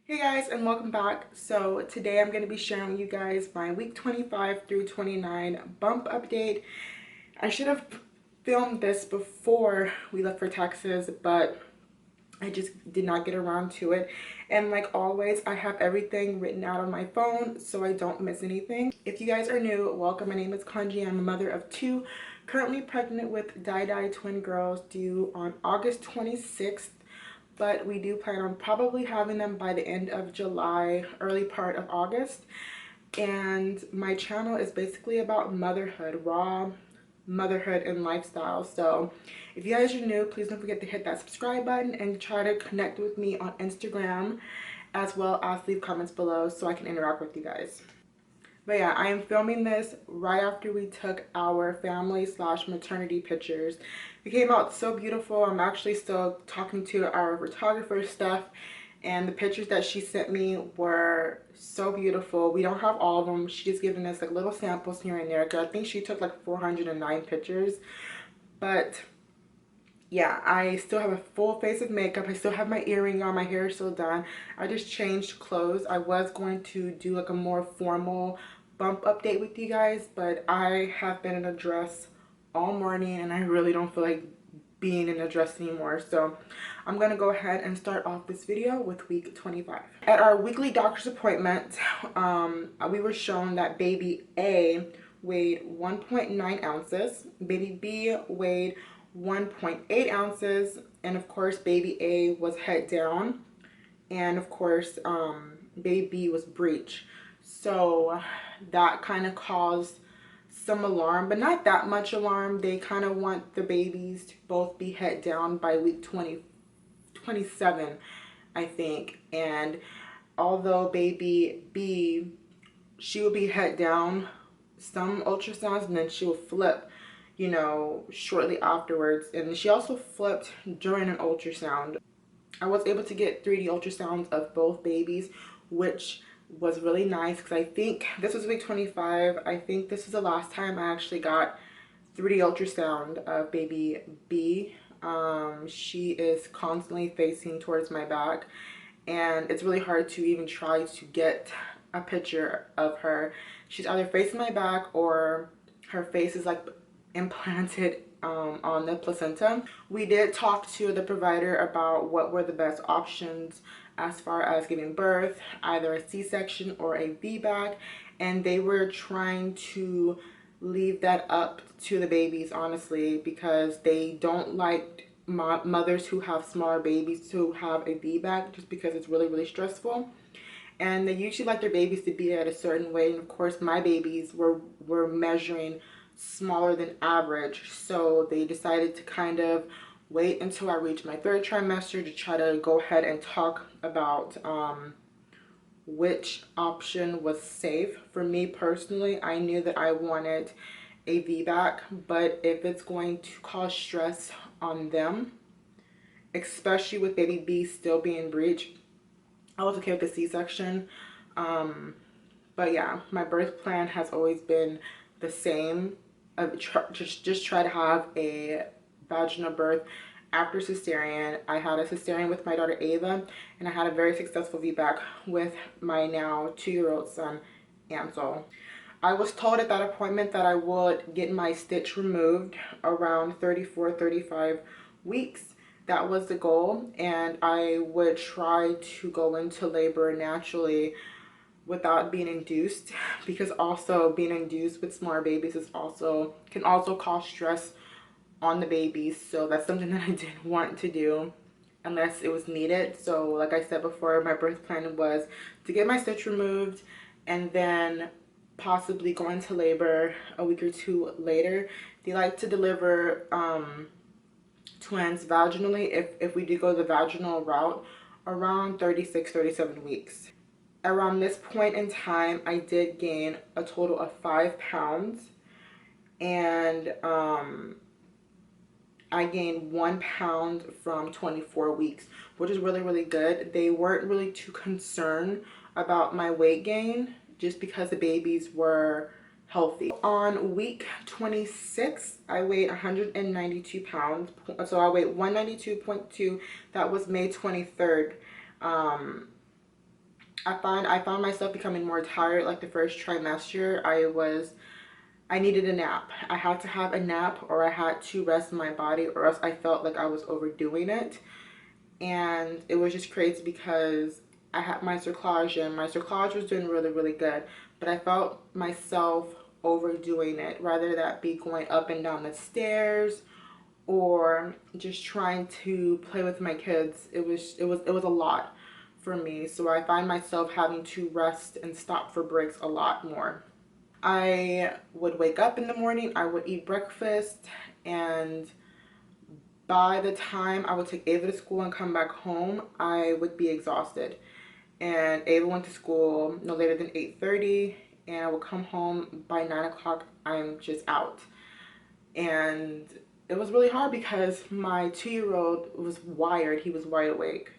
Hey guys, and welcome back. So today I'm going to be sharing with you guys my week 25 through 29 bump update. I should have filmed this before we left for Texas, but I just did not get around to it. And like always, I have everything written out on my phone so I don't miss anything. If you guys are new, welcome. My name is Kanji. I'm a mother of two, currently pregnant with Dai twin girls due on August 26th. But we do plan on probably having them by the end of July, early part of August. And my channel is basically about motherhood, raw motherhood and lifestyle. So if you guys are new, please don't forget to hit that subscribe button and try to connect with me on Instagram, as well as leave comments below so I can interact with you guys. But yeah, I am filming this right after we took our family / maternity pictures. It came out so beautiful. I'm actually still talking to our photographer, Steph, and the pictures that she sent me were so beautiful. We don't have all of them. She's given us like little samples here and there, because I think she took like 409 pictures. But yeah, I still have a full face of makeup. I still have my earring on. My hair is still done. I just changed clothes. I was going to do like a more formal bump update with you guys, but I have been in a dress all morning and I really don't feel like being in a dress anymore. So I'm going to go ahead and start off this video with week 25. At our weekly doctor's appointment, we were shown that baby A weighed 1.9 ounces. Baby B weighed 1.8 ounces, and of course baby A was head down, and of course baby B was breech. So that kind of caused some alarm, but not that much alarm. They kind of want the babies to both be head down by week 27, I think. And although baby B, she will be head down some ultrasounds and then she will flip, you know, shortly afterwards. And she also flipped during an ultrasound. I was able to get 3D ultrasounds of both babies, which was really nice, because I think this was week 25. I think this is the last time I actually got 3D ultrasound of baby B. She is constantly facing towards my back, and it's really hard to even try to get a picture of her. She's either facing my back or her face is like implanted on the placenta. We did talk to the provider about what were the best options as far as giving birth, either a C-section or a VBAC, and they were trying to leave that up to the babies, honestly, because they don't like mothers who have smaller babies to have a VBAC, just because it's really stressful. And they usually like their babies to be at a certain weight, and of course my babies were measuring smaller than average, so they decided to kind of wait until I reached my 3rd trimester to try to go ahead and talk about which option was safe. For me personally, I knew that I wanted a VBAC, but if it's going to cause stress on them, especially with baby B still being breech, I was okay with the C-section. But yeah, my birth plan has always been the same. Just try to have a vaginal birth after cesarean. I had a cesarean with my daughter Ava, and I had a very successful VBAC with my now 2-year-old son Ansel. I was told at that appointment that I would get my stitch removed around 34-35 weeks. That was the goal, and I would try to go into labor naturally without being induced, because also being induced with smaller babies can also cause stress on the babies. So that's something that I didn't want to do unless it was needed. So like I said before, my birth plan was to get my stitch removed and then possibly go into labor a week or 2 later. They like to deliver twins vaginally, if we do go the vaginal route, around 36-37 weeks. Around this point in time, I did gain a total of 5 pounds, and I gained 1 pound from 24 weeks, which is really good. They weren't really too concerned about my weight gain, just because the babies were healthy. On week 26, I weighed 192 pounds. So I weighed 192.2. That was May 23rd. I found myself becoming more tired. Like the first trimester, I needed a nap. I had to have a nap, or I had to rest my body, or else I felt like I was overdoing it. And it was just crazy because I had my cerclage, and my cerclage was doing really, really good, but I felt myself overdoing it, rather that be going up and down the stairs or just trying to play with my kids. It was a lot for me. So I find myself having to rest and stop for breaks a lot more. I would wake up in the morning, I would eat breakfast, and by the time I would take Ava to school and come back home, I would be exhausted. And Ava went to school no later than 8:30, and I would come home by 9 o'clock. I'm just out. And it was really hard because my 2-year-old was wired. He was wide awake.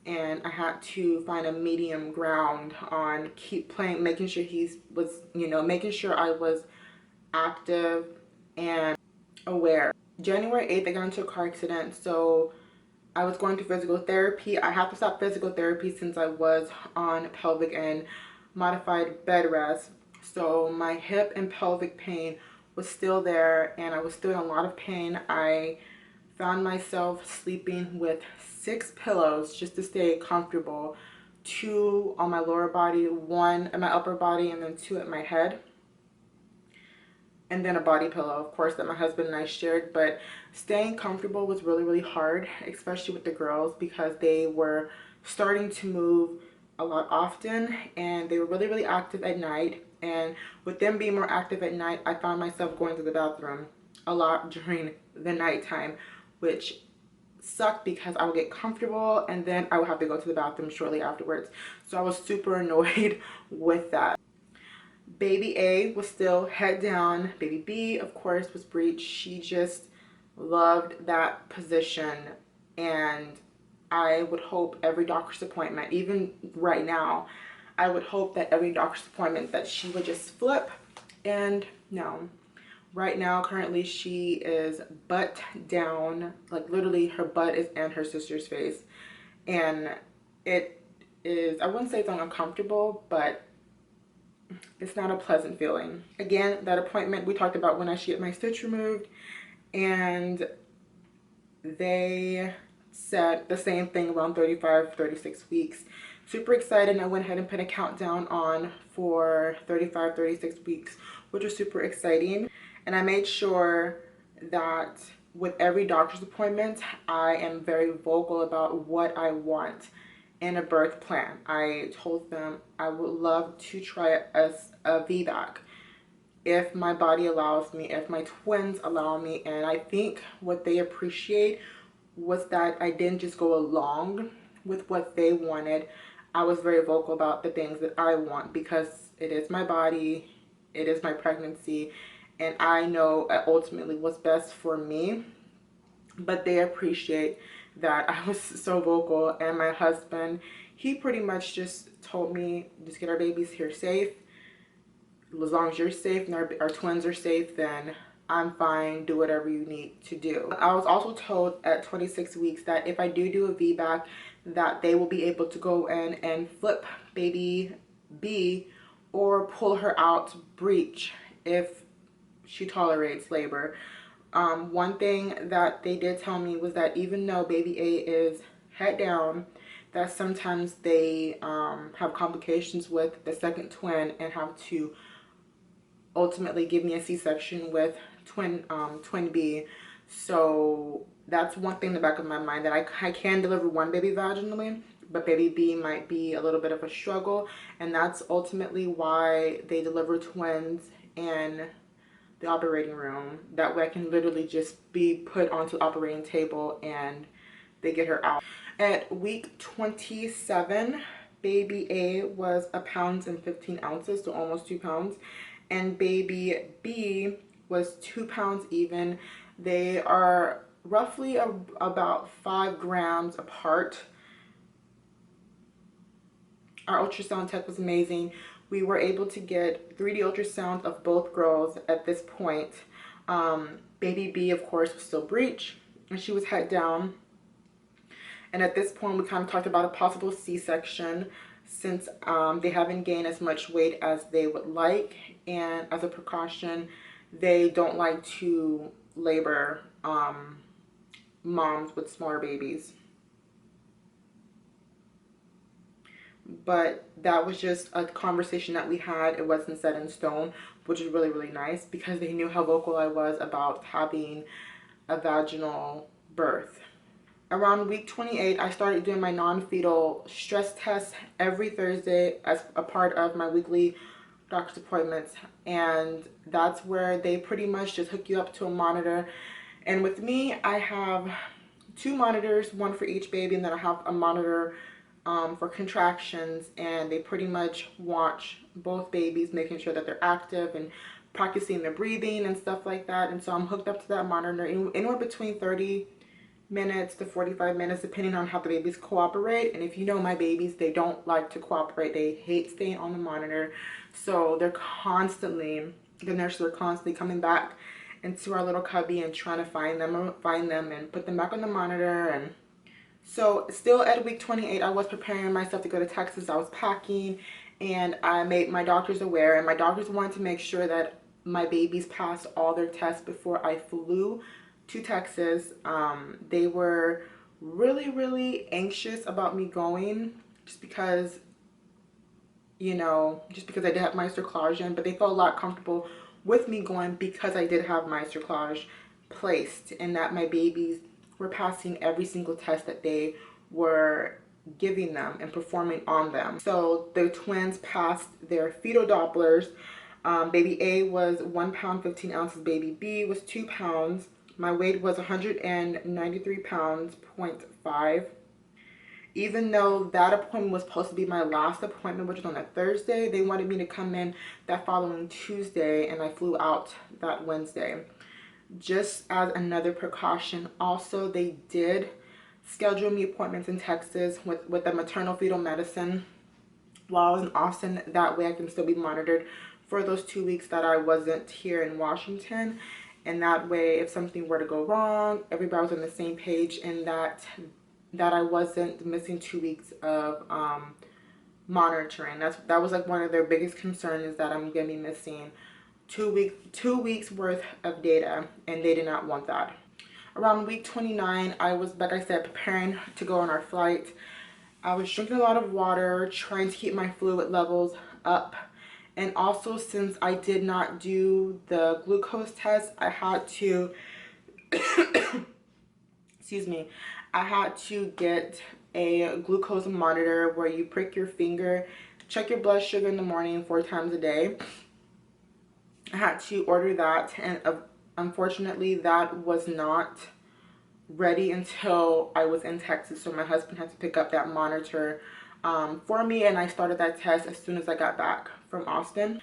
And I had to find a medium ground on keep playing, making sure making sure I was active and aware. January 8th, I got into a car accident, so I was going to physical therapy. I had to stop physical therapy since I was on pelvic and modified bed rest. So my hip and pelvic pain was still there, and I was still in a lot of pain. I found myself sleeping with 6 pillows just to stay comfortable. 2 on my lower body, 1 at my upper body, and then 2 at my head. And then a body pillow, of course, that my husband and I shared. But staying comfortable was really, really hard, especially with the girls, because they were starting to move a lot often, and they were really, really active at night. And with them being more active at night, I found myself going to the bathroom a lot during the nighttime, which sucked because I would get comfortable and then I would have to go to the bathroom shortly afterwards. So I was super annoyed with that. Baby A was still head down. Baby B, of course, was breech. She just loved that position. And I would hope every doctor's appointment, even right now, I would hope that every doctor's appointment that she would just flip. And no. Right now, currently, she is butt down. Like literally her butt is in her sister's face. And it is, I wouldn't say it's uncomfortable, but it's not a pleasant feeling. Again, that appointment we talked about when I should get my stitch removed, and they said the same thing around 35, 36 weeks. Super excited, and I went ahead and put a countdown on for 35, 36 weeks, which was super exciting. And I made sure that with every doctor's appointment, I am very vocal about what I want in a birth plan. I told them I would love to try a VBAC if my body allows me, if my twins allow me. And I think what they appreciate was that I didn't just go along with what they wanted. I was very vocal about the things that I want, because it is my body, it is my pregnancy, and I know ultimately what's best for me. But they appreciate that I was so vocal. And my husband, he pretty much just told me, just get our babies here safe. As long as you're safe and our twins are safe, then I'm fine. Do whatever you need to do. I was also told at 26 weeks that if I do a VBAC, that they will be able to go in and flip baby B or pull her out breech if she tolerates labor. One thing that they did tell me was that even though baby A is head down, that sometimes they have complications with the second twin and have to ultimately give me a C-section with twin B. So that's one thing in the back of my mind, that I can deliver one baby vaginally, but baby B might be a little bit of a struggle. And that's ultimately why they deliver twins in the operating room. That way I can literally just be put onto the operating table and they get her out. At week 27, baby A was 1 pound 15 ounces, so almost 2 pounds. And baby B was 2 pounds even. They are roughly about 5 grams apart. Our ultrasound tech was amazing. We were able to get 3D ultrasounds of both girls at this point. Baby B, of course, was still breech, and she was head down. And at this point, we kind of talked about a possible C-section since they haven't gained as much weight as they would like. And as a precaution, they don't like to labor moms with smaller babies. But that was just a conversation that we had. It wasn't set in stone, which is really, really nice because they knew how vocal I was about having a vaginal birth. Around week 28, I started doing my non-fetal stress test every Thursday as a part of my weekly doctor's appointments. And that's where they pretty much just hook you up to a monitor. And with me, I have 2 monitors, one for each baby, and then I have a monitor for contractions, and they pretty much watch both babies, making sure that they're active and practicing their breathing and stuff like that. And so I'm hooked up to that monitor anywhere between 30 minutes to 45 minutes, depending on how the babies cooperate. And if you know my babies, they don't like to cooperate. They hate staying on the monitor. So they're constantly, the nurses are constantly coming back into our little cubby and trying to find them and put them back on the monitor. And so still at week 28, I was preparing myself to go to Texas. I was packing, and I made my doctors aware, and my doctors wanted to make sure that my babies passed all their tests before I flew to Texas. They were really, really anxious about me going just because, you know, just because I did have my cerclage, but they felt a lot comfortable with me going because I did have my cerclage placed and that my babies were passing every single test that they were giving them and performing on them. So the twins passed their fetal Dopplers. Baby A was 1 pound 15 ounces. Baby B was 2 pounds. My weight was 193 pounds, 0.5. Even though that appointment was supposed to be my last appointment, which was on a Thursday, they wanted me to come in that following Tuesday, and I flew out that Wednesday. Just as another precaution, also they did schedule me appointments in Texas with the maternal fetal medicine while I was in Austin. That way I can still be monitored for those 2 weeks that I wasn't here in Washington. And that way, if something were to go wrong, everybody was on the same page, and that I wasn't missing 2 weeks of monitoring. That was like one of their biggest concerns, is that I'm gonna be missing 2 weeks worth of data, and they did not want that. Around week 29, I was, like I said, preparing to go on our flight. I was drinking a lot of water, trying to keep my fluid levels up. And also, since I did not do the glucose test, I had to excuse me, I had to get a glucose monitor where you prick your finger, check your blood sugar in the morning 4 times a day. I had to order that, and unfortunately that was not ready until I was in Texas. So my husband had to pick up that monitor for me, and I started that test as soon as I got back from Austin.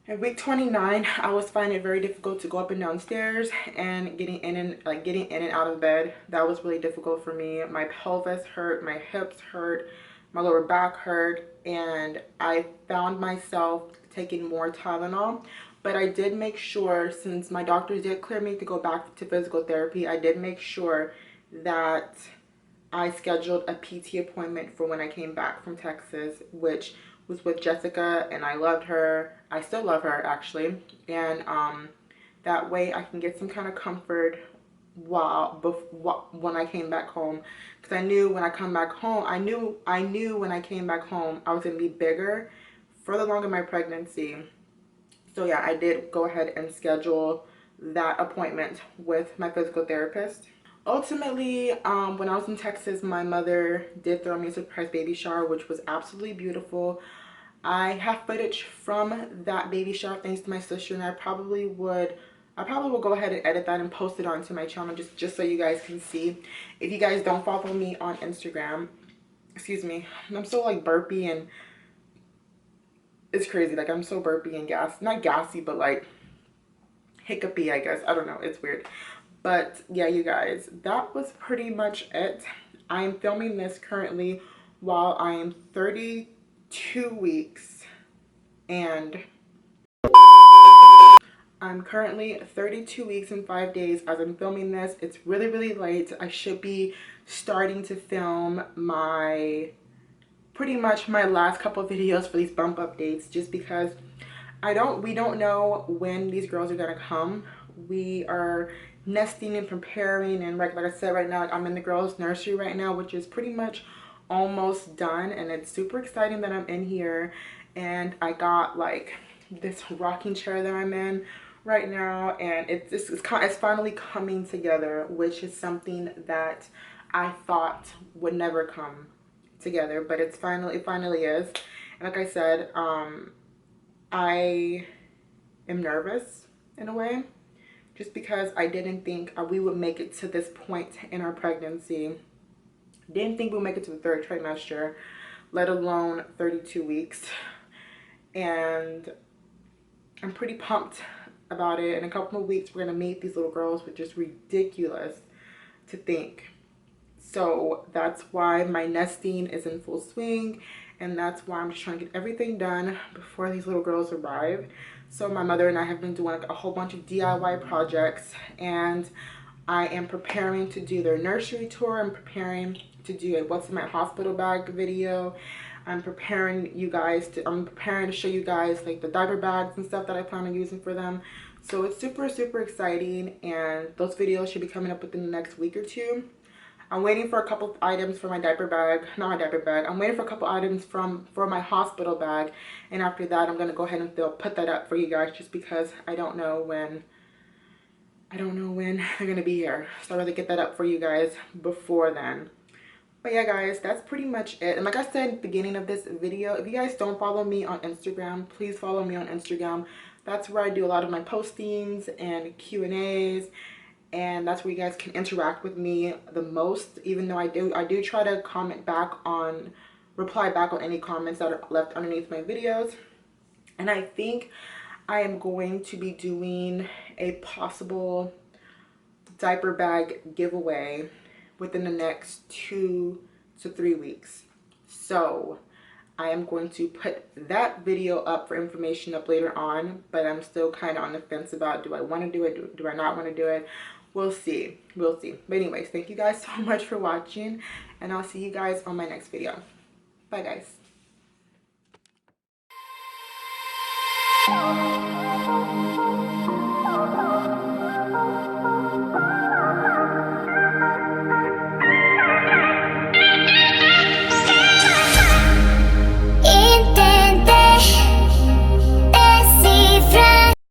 At week 29, I was finding it very difficult to go up and down stairs and getting in and out of bed. That was really difficult for me. My pelvis hurt, my hips hurt, my lower back hurt, and I found myself taking more Tylenol. But I did make sure, since my doctors did clear me to go back to physical therapy, I did make sure that I scheduled a PT appointment for when I came back from Texas, which was with Jessica, and I loved her. I still love her, actually. And that way I can get some kind of comfort when I came back home, because I knew when I come back home, I knew when I came back home I was gonna be bigger further along in my pregnancy. So yeah, I did go ahead and schedule that appointment with my physical therapist. Ultimately, when I was in Texas, my mother did throw me a surprise baby shower, which was absolutely beautiful. I have footage from that baby shower thanks to my sister, and I probably will go ahead and edit that and post it onto my channel just so you guys can see. If you guys don't follow me on Instagram, excuse me, I'm so like burpy, and it's crazy. Like, I'm so burpy and not gassy, but like hiccupy, I guess. I don't know, it's weird. But yeah, you guys, that was pretty much it. I'm filming this currently while I am 32 weeks, and I'm currently 32 weeks and 5 days as I'm filming this. It's really, really late. I should be starting to film pretty much my last couple of videos for these bump updates, just because we don't know when these girls are gonna come. We are nesting and preparing, and like I said, right now, like, I'm in the girls' nursery right now, which is pretty much almost done, and it's super exciting that I'm in here. And I got like this rocking chair that I'm in right now, and it's finally coming together, which is something that I thought would never come together, but it finally is. And like I said, I am nervous in a way, just because I didn't think we would make it to this point in our pregnancy. Didn't think we'd make it to the third trimester, let alone 32 weeks. And I'm pretty pumped about it. In a couple of weeks, we're gonna meet these little girls, which is ridiculous to think. So that's why my nesting is in full swing, and that's why I'm just trying to get everything done before these little girls arrive. So my mother and I have been doing like a whole bunch of DIY projects, and I am preparing to do their nursery tour. I'm preparing to do a what's in my hospital bag video. I'm preparing to show you guys like the diaper bags and stuff that I plan on using for them. So it's super exciting, and those videos should be coming up within the next week or two. I'm waiting for a couple of items for my diaper bag, not my diaper bag. I'm waiting for a couple items for my hospital bag, and after that, I'm gonna go ahead and put that up for you guys, just because I don't know when they're gonna be here. So I'd rather get that up for you guys before then. But yeah, guys, that's pretty much it. And like I said at the beginning of this video, if you guys don't follow me on Instagram, please follow me on Instagram. That's where I do a lot of my postings and Q&As. And that's where you guys can interact with me the most, even though I do try to reply back on any comments that are left underneath my videos. And I think I am going to be doing a possible diaper bag giveaway within the next 2 to 3 weeks. So I am going to put that video up for information up later on, but I'm still kind of on the fence about, do I want to do it? Do I not want to do it? We'll see. But anyways, thank you guys so much for watching, and I'll see you guys on my next video. Bye, guys.